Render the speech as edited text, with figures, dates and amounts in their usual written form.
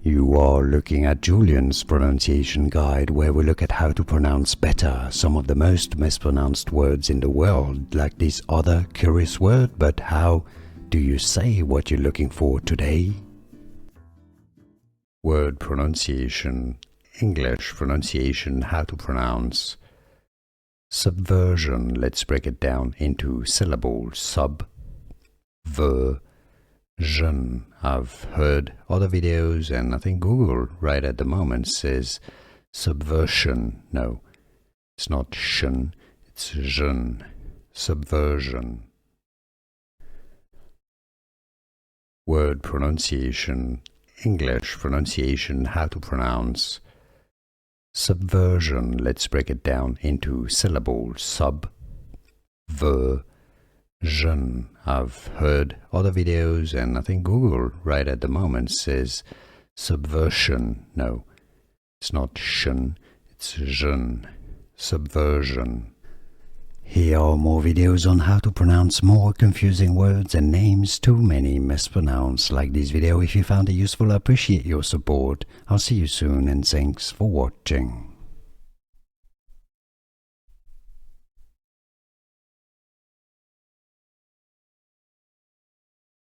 You are looking at Julian's pronunciation guide, where we look at how to pronounce better some of the most mispronounced words in the world, like this other curious word. But how do you say what you're looking for today? Word pronunciation, English pronunciation, how to pronounce. Subversion, let's break it down into syllables. Subversion. I've heard other videos, and I think Google right at the moment says subversion. No, it's not shun, it's jeune. Subversion. Word pronunciation, English pronunciation, how to pronounce. Subversion, let's break it down into syllables. Subversion. I've heard other videos, and I think Google right at the moment says subversion. No, it's not shun, it's jeune. Subversion. Here are more videos on how to pronounce more confusing words and names too many mispronounced. Like this video if you found it useful. I appreciate your support. I'll see you soon, and thanks for watching.